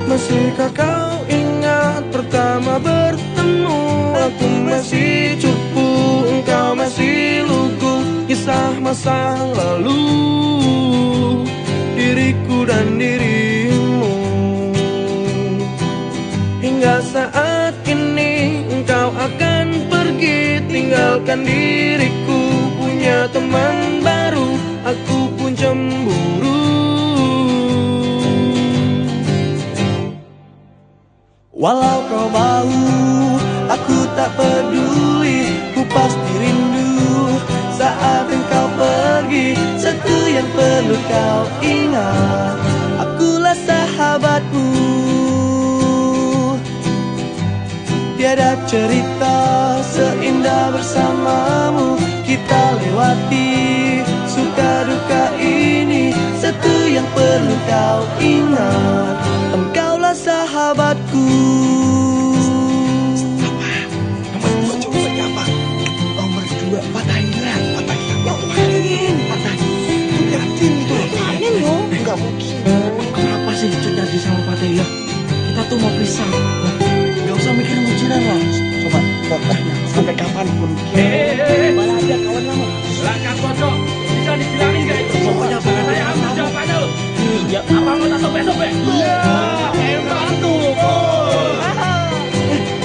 Masihkah kau ingat pertama bertemu? Aku masih cupu, engkau masih lugu. Kisah masa lalu, diriku dan dirimu. Hingga saat ini engkau akan pergi, tinggalkan diriku. Punya teman baru, aku pun cemburu. Walau kau mau, aku tak peduli. Ku pasti rindu saat engkau pergi. Satu yang perlu kau ingat, akulah sahabatmu. Tiada cerita seindah bersamamu. Kita lewati suka duka ini. Satu yang perlu kau ingat, engkaulah sahabatku. Nomor 2 coba siapa? Nomor 2 Fatahillah. Patahin. Yakin itu. Enggak mungkin. Kenapa sih jadi sama Fatahillah? Kita tuh mau pisah. Gak usah mikir ngucilan lah. Coba sampai kapanpun. Malah aja kawan lama. Langkah pojok, bisa dibilangin gak itu? Pokoknya Saya ambil jawabannya. Iya. Apa mau tak sobek-sobek? Hebat tuh.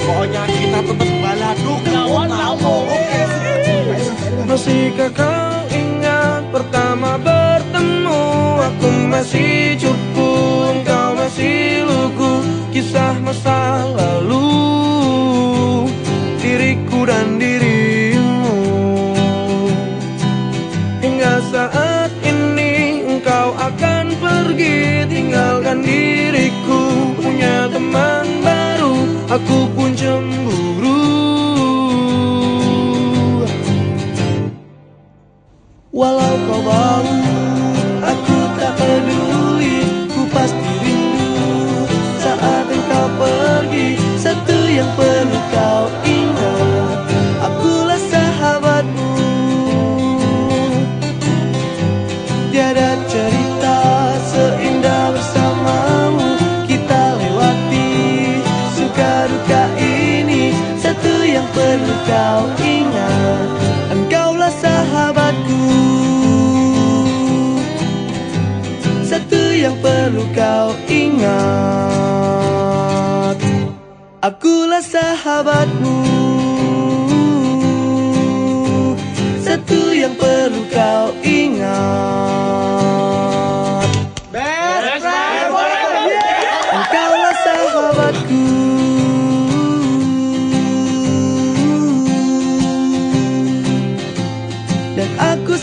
Pokoknya kita tetap balado kawan kamu. Masihkah kau ingat pertama bertemu? Aku masih cupu, engkau masih lugu. Kisah masa lalu, diriku dan dirimu. Hingga saat ini engkau akan pergi, tinggalkan diriku. Punya teman baru, aku pun cemburu. Walau kau mau, aku tak peduli. Ku pasti rindu saat engkau pergi. Satu yang perlu kau ingat, akulah sahabatmu. Tiada cerita seindah bersamamu. Kita lewati suka duka ini. Satu yang perlu kau ingat, engkaulah sahabatku. Satu yang perlu kau ingat, akulah sahabatmu. Satu yang perlu kau ingat, engkaulah sahabatku. Dan aku